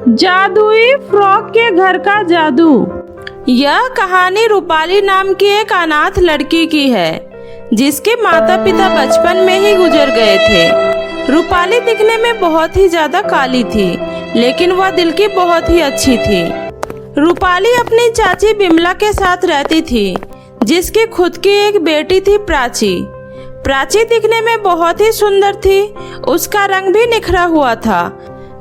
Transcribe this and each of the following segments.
जादुई फ्रॉक के घर का जादू। यह कहानी रूपाली नाम की एक अनाथ लड़की की है, जिसके माता पिता बचपन में ही गुजर गए थे। रूपाली दिखने में बहुत ही ज्यादा काली थी, लेकिन वह दिल की बहुत ही अच्छी थी। रूपाली अपनी चाची बिमला के साथ रहती थी, जिसकी खुद की एक बेटी थी प्राची। प्राची दिखने में बहुत ही सुंदर थी, उसका रंग भी निखरा हुआ था,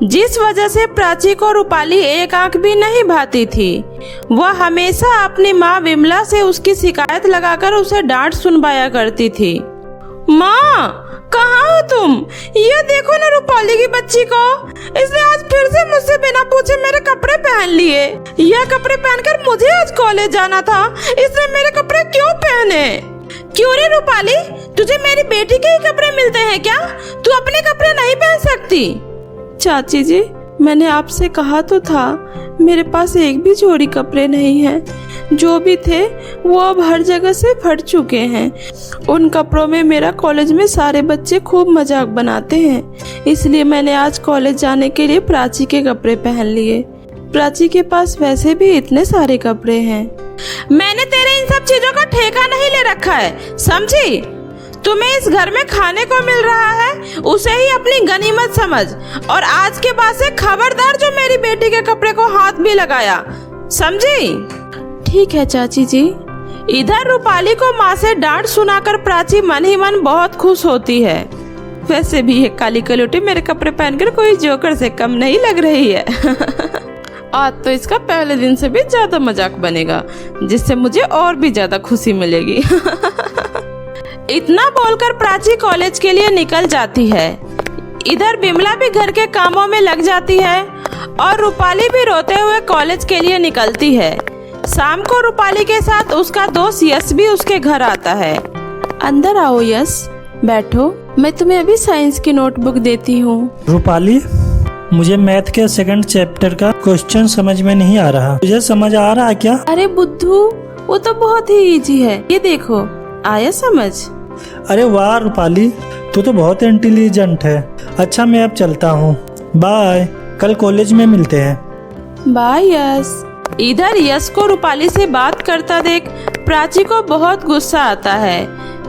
जिस वजह से प्राची को रूपाली एक आंख भी नहीं भाती थी। वह हमेशा अपनी माँ विमला से उसकी शिकायत लगाकर उसे डांट सुनवाया करती थी। माँ, कहाँ हो तुम? ये देखो ना रूपाली की बच्ची को, इसने आज फिर से मुझसे बिना पूछे मेरे कपड़े पहन लिए। यह कपड़े पहनकर मुझे आज कॉलेज जाना था, इसने मेरे कपड़े क्यों पहने? क्यों रे रूपाली, तुझे मेरी बेटी के ही कपड़े मिलते हैं क्या? तू अपने कपड़े नहीं पहन सकती? चाची जी, मैंने आपसे कहा तो था, मेरे पास एक भी जोड़ी कपड़े नहीं हैं। जो भी थे वो अब हर जगह से फट चुके हैं। उन कपड़ों में मेरा कॉलेज में सारे बच्चे खूब मजाक बनाते हैं, इसलिए मैंने आज कॉलेज जाने के लिए प्राची के कपड़े पहन लिए। प्राची के पास वैसे भी इतने सारे कपड़े हैं। मैंने तेरे इन सब चीजों का ठेका नहीं ले रखा है, समझी? तुम्हें इस घर में खाने को मिल रहा है, उसे ही अपनी गनीमत समझ। और आज के बाद से खबरदार जो मेरी बेटी के कपड़े को हाथ भी लगाया, समझी? ठीक है चाची जी। इधर रूपाली को माँ से डांट सुनाकर प्राची मन ही मन बहुत खुश होती है। वैसे भी ये काली कलूटी मेरे कपड़े पहनकर कोई जोकर से कम नहीं लग रही है। आज तो इसका पहले दिन से भी ज्यादा मजाक बनेगा, जिससे मुझे और भी ज्यादा खुशी मिलेगी। इतना बोलकर प्राची कॉलेज के लिए निकल जाती है। इधर बिमला भी घर के कामों में लग जाती है और रूपाली भी रोते हुए कॉलेज के लिए निकलती है। शाम को रूपाली के साथ उसका दोस्त यश भी उसके घर आता है। अंदर आओ यश, बैठो, मैं तुम्हें अभी साइंस की नोटबुक देती हूँ। रूपाली, मुझे मैथ के सेकंड चैप्टर का क्वेश्चन समझ में नहीं आ रहा, तुझे समझ आ रहा है क्या? अरे बुद्धू, वो तो बहुत ही इजी है, ये देखो, आया समझ? अरे वाह रूपाली, तू तो बहुत इंटेलिजेंट है। अच्छा, मैं अब चलता हूँ, बाय, कल कॉलेज में मिलते हैं। बाय यश। इधर यश को रूपाली से बात करता देख प्राची को बहुत गुस्सा आता है,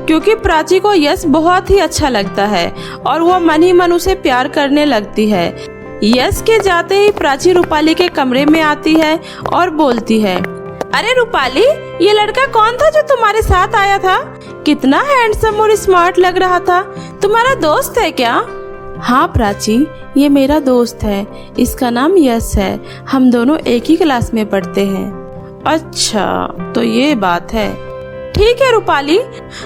क्योंकि प्राची को यश बहुत ही अच्छा लगता है और वो मन ही मन उसे प्यार करने लगती है। यश के जाते ही प्राची रूपाली के कमरे में आती है और बोलती है, अरे रूपाली, ये लड़का कौन था जो तुम्हारे साथ आया था? कितना हैंडसम और स्मार्ट लग रहा था। तुम्हारा दोस्त है क्या? हाँ प्राची, ये मेरा दोस्त है, इसका नाम यश है। हम दोनों एक ही क्लास में पढ़ते हैं। अच्छा, तो ये बात है। ठीक है रूपाली,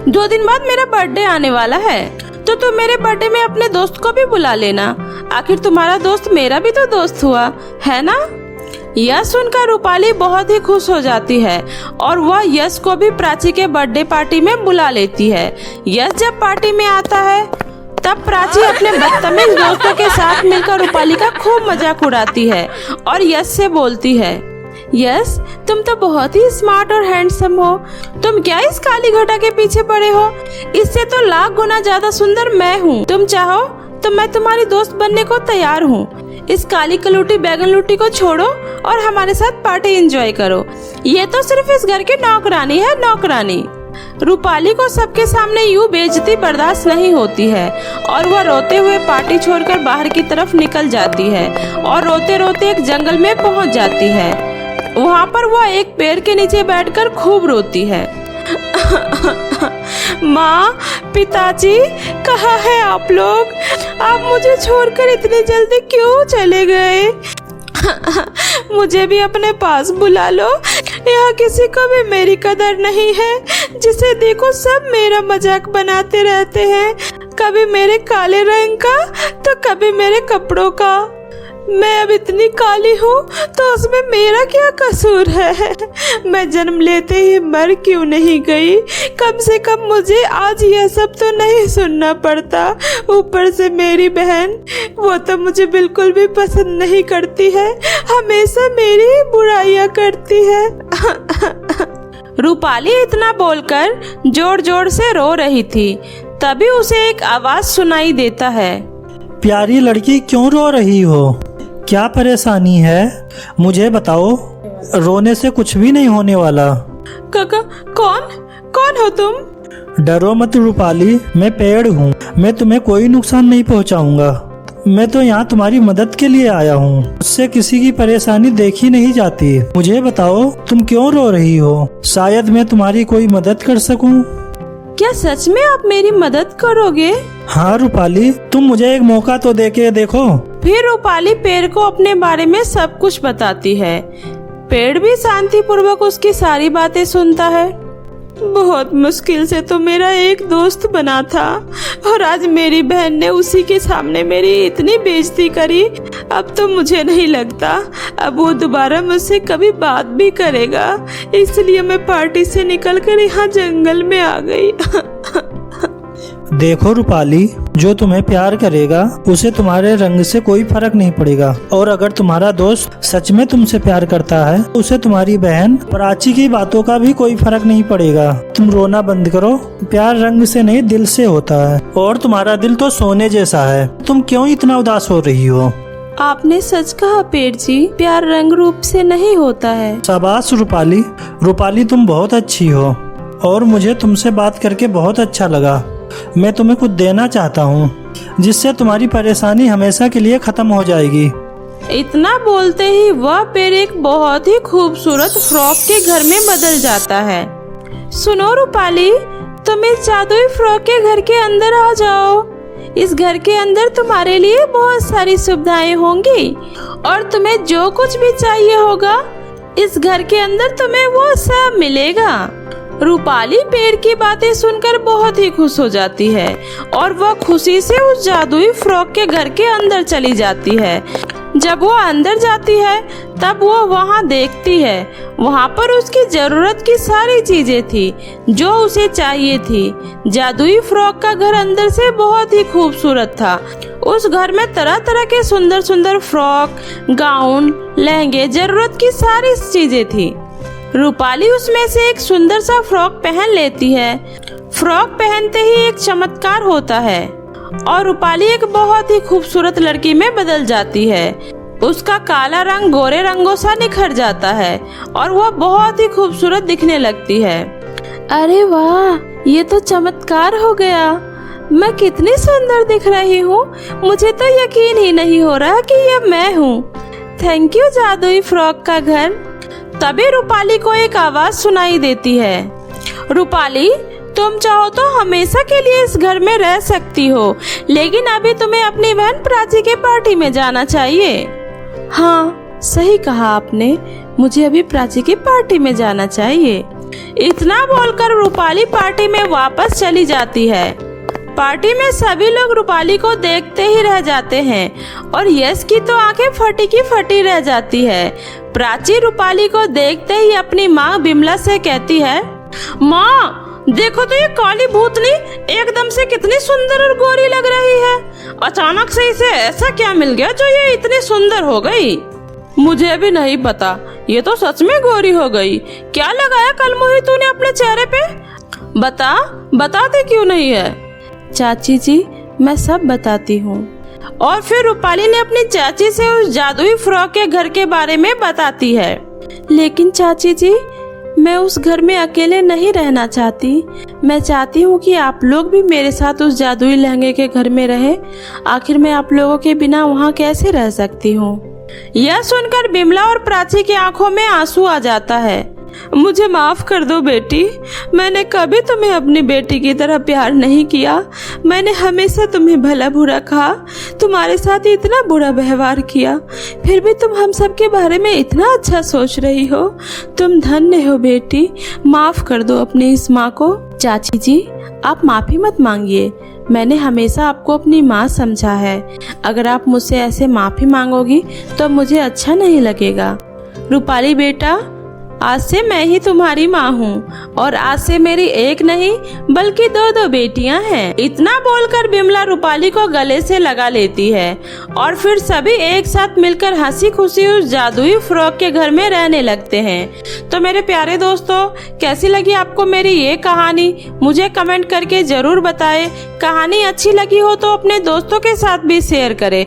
2 दिन बाद मेरा बर्थडे आने वाला है, तो तुम मेरे बर्थडे में अपने दोस्त को भी बुला लेना। आखिर तुम्हारा दोस्त मेरा भी तो दोस्त हुआ, है ना? यह सुनकर रूपाली बहुत ही खुश हो जाती है और वह यश को भी प्राची के बर्थडे पार्टी में बुला लेती है। यश जब पार्टी में आता है, तब प्राची अपने बदतमीज दोस्तों के साथ मिलकर रूपाली का खूब मजाक उड़ाती है और यश से बोलती है, यश, तुम तो बहुत ही स्मार्ट और हैंडसम हो। तुम क्या इस काली घटा के पीछे पड़े हो? इससे तो लाख गुना ज्यादा सुंदर मैं हूँ। तुम चाहो तो मैं तुम्हारी दोस्त बनने को तैयार हूँ। इस काली कलूटी बैगन लूटी को छोड़ो और हमारे साथ पार्टी एंजॉय करो। ये तो सिर्फ इस घर की नौकरानी है, नौकरानी। रूपाली को सबके सामने यूं बेइज्जती बर्दाश्त नहीं होती है और वह रोते हुए पार्टी छोड़कर बाहर की तरफ निकल जाती है और रोते रोते एक जंगल में पहुंच जाती है। वहाँ पर वह एक पेड़ के नीचे बैठकर खूब रोती है। माँ, पिताजी, कहाँ है आप लोग? आप मुझे छोड़कर इतनी जल्दी क्यों चले गए? मुझे भी अपने पास बुला लो। यहाँ किसी को भी मेरी कदर नहीं है। जिसे देखो सब मेरा मजाक बनाते रहते हैं, कभी मेरे काले रंग का तो कभी मेरे कपड़ों का। मैं अब इतनी काली हूँ तो उसमें मेरा क्या कसूर है? मैं जन्म लेते ही मर क्यों नहीं गई? कम से कम मुझे आज यह सब तो नहीं सुनना पड़ता। ऊपर से मेरी बहन, वो तो मुझे बिल्कुल भी पसंद नहीं करती है, हमेशा मेरी ही बुराइयां करती है। रूपाली इतना बोलकर जोर जोर से रो रही थी, तभी उसे एक आवाज सुनाई देता है, प्यारी लड़की, क्यों रो रही हो? क्या परेशानी है, मुझे बताओ। रोने से कुछ भी नहीं होने वाला। काका, कौन हो तुम? डरो मत रूपाली, मैं पेड़ हूँ। मैं तुम्हें कोई नुकसान नहीं पहुँचाऊंगा। मैं तो यहाँ तुम्हारी मदद के लिए आया हूँ। उससे किसी की परेशानी देखी नहीं जाती। मुझे बताओ, तुम क्यों रो रही हो? शायद मैं तुम्हारी कोई मदद कर सकूं। क्या सच में आप मेरी मदद करोगे? हाँ रूपाली, तुम मुझे एक मौका तो दे के देखो। फिर रूपाली पेड़ को अपने बारे में सब कुछ बताती है। पेड़ भी शांति पूर्वक उसकी सारी बातें सुनता है। बहुत मुश्किल से तो मेरा एक दोस्त बना था और आज मेरी बहन ने उसी के सामने मेरी इतनी बेइज्जती करी। अब तो मुझे नहीं लगता अब वो दोबारा मुझसे कभी बात भी करेगा। इसलिए मैं पार्टी से निकलकर यहाँ जंगल में आ गई। देखो रूपाली, जो तुम्हें प्यार करेगा उसे तुम्हारे रंग से कोई फर्क नहीं पड़ेगा। और अगर तुम्हारा दोस्त सच में तुमसे प्यार करता है, उसे तुम्हारी बहन प्राची की बातों का भी कोई फर्क नहीं पड़ेगा। तुम रोना बंद करो। प्यार रंग से नहीं, दिल से होता है। और तुम्हारा दिल तो सोने जैसा है। तुम क्यों इतना उदास हो रही हो? आपने सच कहा पेड़ जी, प्यार रंग रूप से नहीं होता है। शाबाश रूपाली। रूपाली, तुम बहुत अच्छी हो और मुझे तुमसे बात करके बहुत अच्छा लगा। मैं तुम्हें कुछ देना चाहता हूँ, जिससे तुम्हारी परेशानी हमेशा के लिए खत्म हो जाएगी। इतना बोलते ही वह पेड़ एक बहुत ही खूबसूरत फ्रॉक के घर में बदल जाता है। सुनो रूपाली, तुम इस जादुई फ्रॉक के घर के अंदर आ जाओ। इस घर के अंदर तुम्हारे लिए बहुत सारी सुविधाएं होंगी और तुम्हें जो कुछ भी चाहिए होगा, इस घर के अंदर तुम्हें वो सब मिलेगा। रूपाली पेड़ की बातें सुनकर बहुत ही खुश हो जाती है और वह खुशी से उस जादुई फ्रॉक के घर के अंदर चली जाती है। जब वो अंदर जाती है तब वो वहाँ देखती है, वहाँ पर उसकी जरूरत की सारी चीजें थी जो उसे चाहिए थी। जादुई फ्रॉक का घर अंदर से बहुत ही खूबसूरत था। उस घर में तरह तरह के सुंदर सुंदर फ्रॉक, गाउन, लहंगे, जरूरत की सारी चीजें थी। रूपाली उसमें से एक सुंदर सा फ्रॉक पहन लेती है। फ्रॉक पहनते ही एक चमत्कार होता है और रूपाली एक बहुत ही खूबसूरत लड़की में बदल जाती है। उसका काला रंग गोरे रंगों सा निखर जाता है और वह बहुत ही खूबसूरत दिखने लगती है। अरे वाह, ये तो चमत्कार हो गया। मैं कितनी सुंदर दिख रही हूँ। मुझे तो यकीन ही नहीं हो रहा कि यह मैं हूँ। थैंक यू जादुई फ्रॉक का घर। तभी रूपाली को एक आवाज सुनाई देती है। रूपाली, तुम चाहो तो हमेशा के लिए इस घर में रह सकती हो, लेकिन अभी तुम्हें अपनी बहन प्राची के पार्टी में जाना चाहिए। हाँ, सही कहा आपने, मुझे अभी प्राची की पार्टी में जाना चाहिए। इतना बोलकर रूपाली पार्टी में वापस चली जाती है। पार्टी में सभी लोग रूपाली को देखते ही रह जाते हैं और यश की तो आंखें फटी की फटी रह जाती है। प्राची रूपाली को देखते ही अपनी माँ बिमला से कहती है, माँ देखो तो ये काली भूतनी एकदम से कितनी सुंदर और गोरी लग रही है। अचानक से इसे ऐसा क्या मिल गया जो ये इतनी सुंदर हो गई? मुझे भी नहीं पता, ये तो सच में गोरी हो गई। क्या लगाया कल मोही तूने अपने चेहरे पे? बताते क्यों नहीं है? चाची जी, मैं सब बताती हूँ। और फिर रूपाली ने अपनी चाची से उस जादुई फ्रॉक के घर के बारे में बताती है। लेकिन चाची जी, मैं उस घर में अकेले नहीं रहना चाहती। मैं चाहती हूँ कि आप लोग भी मेरे साथ उस जादुई लहंगे के घर में रहें। आखिर मैं आप लोगों के बिना वहाँ कैसे रह सकती हूँ? यह सुनकर बिमला और प्राची की आंखों में आंसू आ जाता है। मुझे माफ कर दो बेटी, मैंने कभी तुम्हें अपनी बेटी की तरह प्यार नहीं किया। मैंने हमेशा तुम्हें भला बुरा कहा, तुम्हारे साथ इतना बुरा व्यवहार किया, फिर भी तुम हम सब के बारे में इतना अच्छा सोच रही हो। तुम धन्य हो बेटी, माफ कर दो अपनी इस माँ को। चाची जी, आप माफी मत मांगिए, मैंने हमेशा आपको अपनी माँ समझा है। अगर आप मुझसे ऐसे माफी मांगोगी तो मुझे अच्छा नहीं लगेगा। रूपाली बेटा, आज से मैं ही तुम्हारी माँ हूँ और आज से मेरी एक नहीं बल्कि दो बेटियाँ हैं। इतना बोलकर बिमला रूपाली को गले से लगा लेती है और फिर सभी एक साथ मिलकर हंसी खुशी उस जादुई फ्रॉक के घर में रहने लगते हैं। तो मेरे प्यारे दोस्तों, कैसी लगी आपको मेरी ये कहानी? मुझे कमेंट करके जरूर बताएं। कहानी अच्छी लगी हो तो अपने दोस्तों के साथ भी शेयर करें।